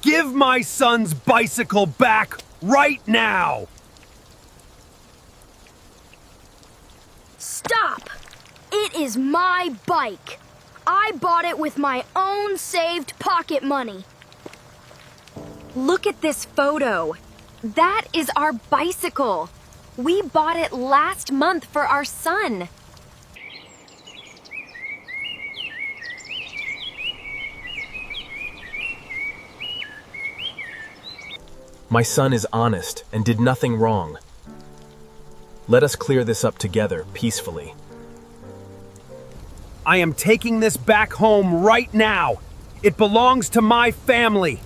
Give my son's bicycle back right now! Stop! It is my bike. I bought it with my own saved pocket money. Look at this photo. That is our bicycle. We bought it last month for our son. My son is honest and did nothing wrong. Let us clear this up together, peacefully. I am taking this back home right now. It belongs to my family.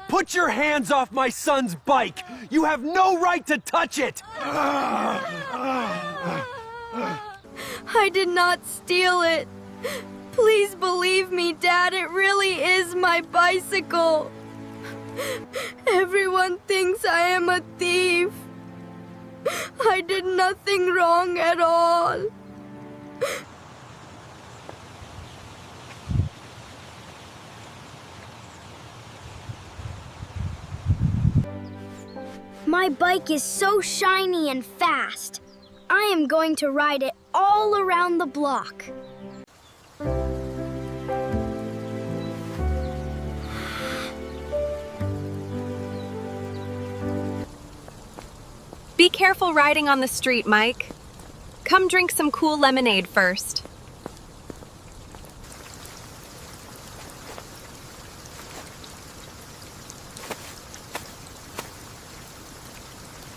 Put your hands off my son's bike! You have no right to touch it! I did not steal it. Please believe me, Dad, it really is my bicycle. Everyone thinks I am a thief. I did nothing wrong at all. My bike is so shiny and fast. I am going to ride it all around the block. Be careful riding on the street, Mike. Come drink some cool lemonade first.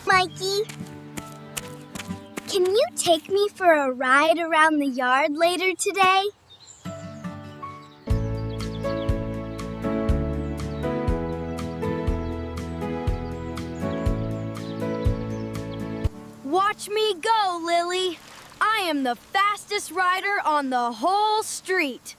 Mikey, can you take me for a ride around the yard later today? Watch me go, Lily. I am the fastest rider on the whole street.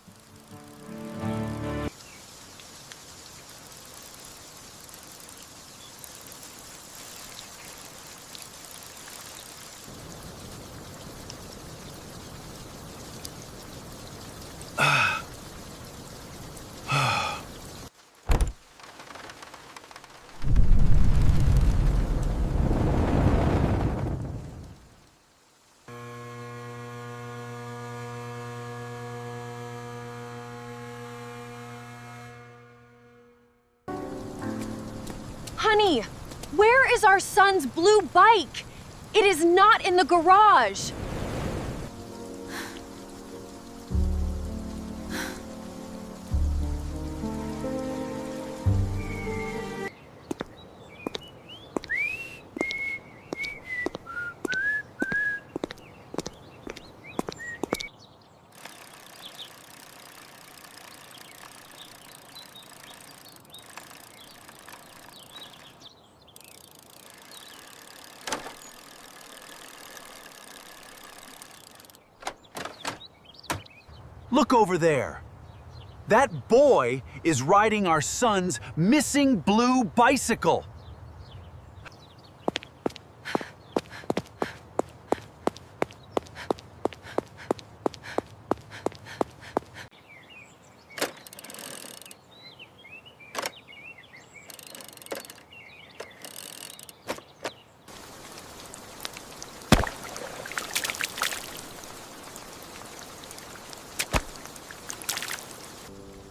Honey, where is our son's blue bike? It is not in the garage. Look over there. That boy is riding our son's missing blue bicycle.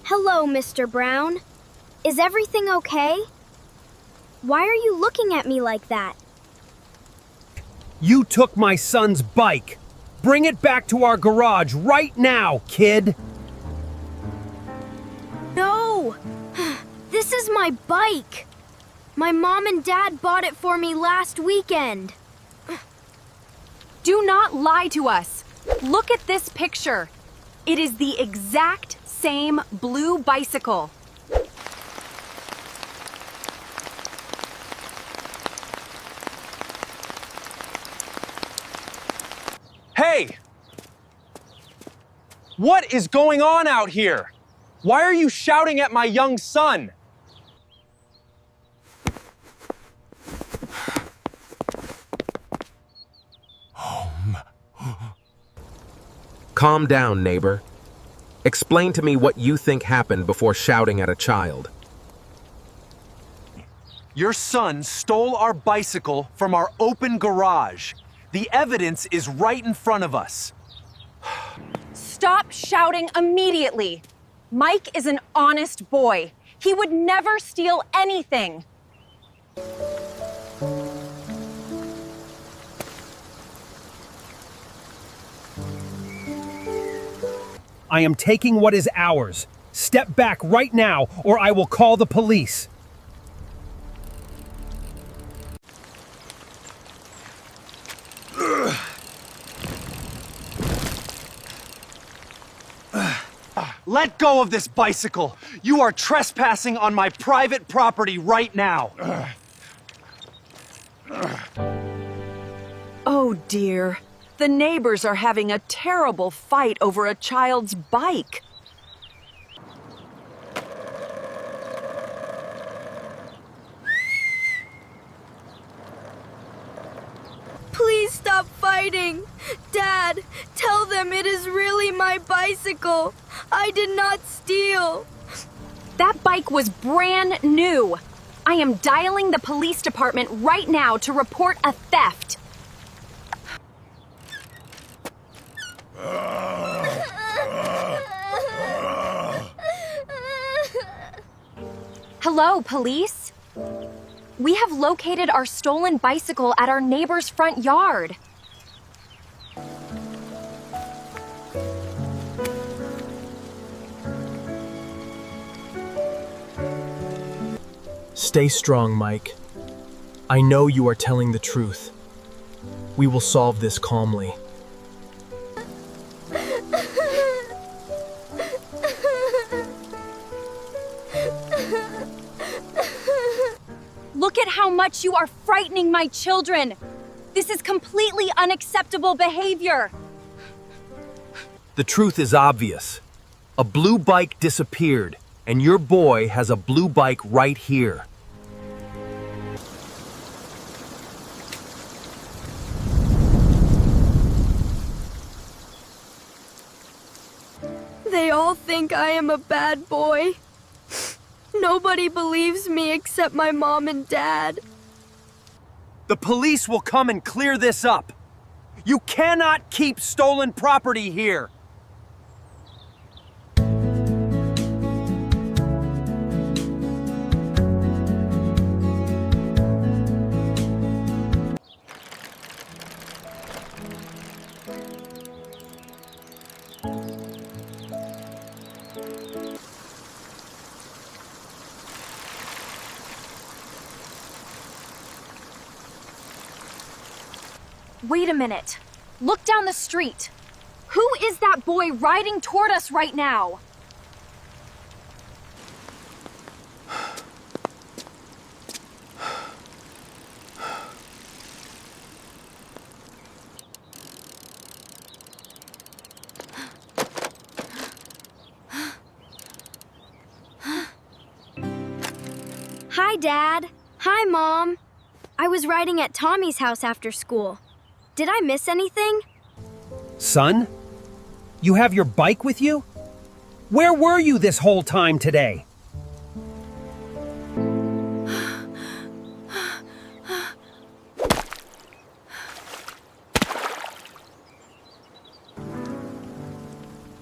Hello, Mr. Brown. Is everything okay? Why are you looking at me like that? You took my son's bike. Bring it back to our garage right now, kid. No! This is my bike. My mom and dad bought it for me last weekend. Do not lie to us. Look at this picture. It is the exact same blue bicycle. Hey! What is going on out here? Why are you shouting at my young son? Calm down, neighbor. Explain to me what you think happened before shouting at a child. Your son stole our bicycle from our open garage. The evidence is right in front of us. Stop shouting immediately. Mike is an honest boy. He would never steal anything. I am taking what is ours. Step back right now, or I will call the police. Let go of this bicycle! You are trespassing on my private property right now! Oh dear. The neighbors are having a terrible fight over a child's bike. Please stop fighting. Dad, tell them it is really my bicycle. I did not steal. That bike was brand new. I am dialing the police department right now to report a theft. Hello, police. We have located our stolen bicycle at our neighbor's front yard. Stay strong, Mike. I know you are telling the truth. We will solve this calmly. Look at how much you are frightening my children. This is completely unacceptable behavior. The truth is obvious. A blue bike disappeared, and your boy has a blue bike right here. They all think I am a bad boy. Nobody believes me except my mom and dad. The police will come and clear this up. You cannot keep stolen property here. Wait a minute. Look down the street. Who is that boy riding toward us right now? Hi, Dad. Hi, Mom. I was riding at Tommy's house after school. Did I miss anything? Son, you have your bike with you? Where were you this whole time today?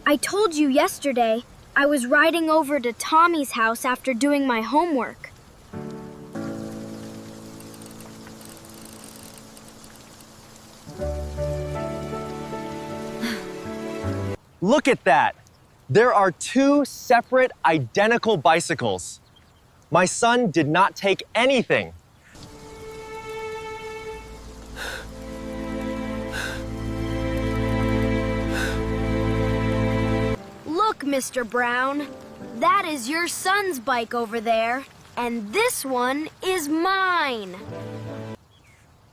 I told you yesterday I was riding over to Tommy's house after doing my homework. Look at that! There are two separate, identical bicycles. My son did not take anything. Look, Mr. Brown. That is your son's bike over there, and this one is mine.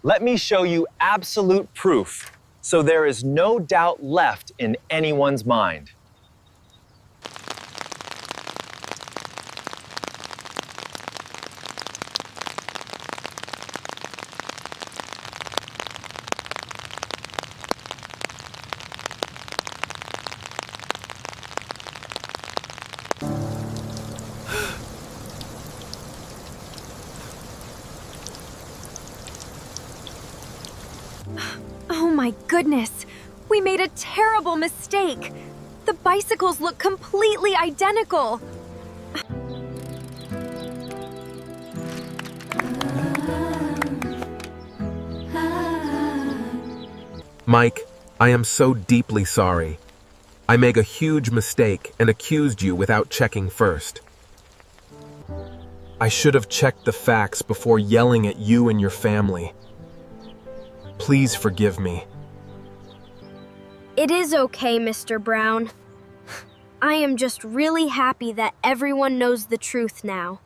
Let me show you absolute proof, so there is no doubt left in anyone's mind. my goodness! We made a terrible mistake! The bicycles look completely identical! Mike, I am so deeply sorry. I made a huge mistake and accused you without checking first. I should have checked the facts before yelling at you and your family. Please forgive me. It is okay, Mr. Brown. I am just really happy that everyone knows the truth now.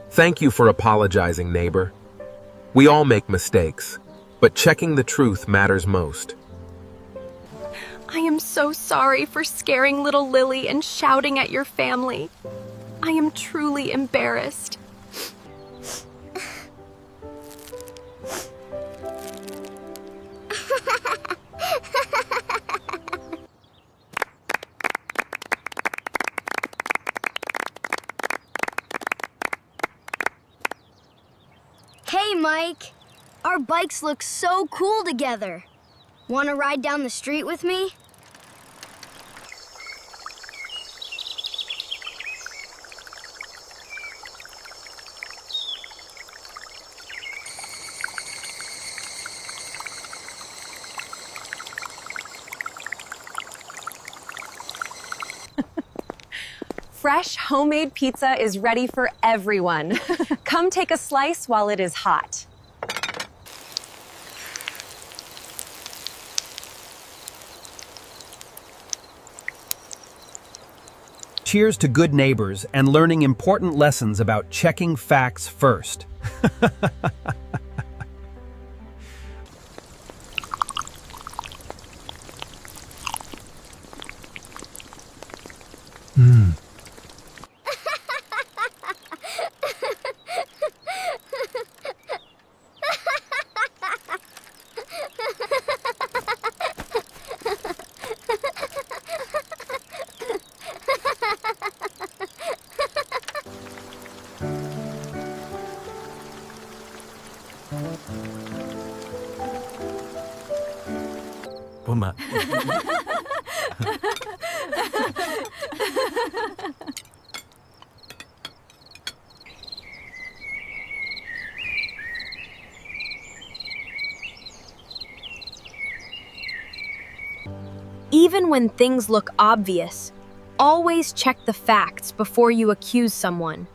Thank you for apologizing, neighbor. We all make mistakes, but checking the truth matters most. I am so sorry for scaring little Lily and shouting at your family. I am truly embarrassed. Hey, Mike. Our bikes look so cool together. Want to ride down the street with me? Fresh homemade pizza is ready for everyone. Come take a slice while it is hot. Cheers to good neighbors and learning important lessons about checking facts first. Buma. Even when things look obvious, always check the facts before you accuse someone.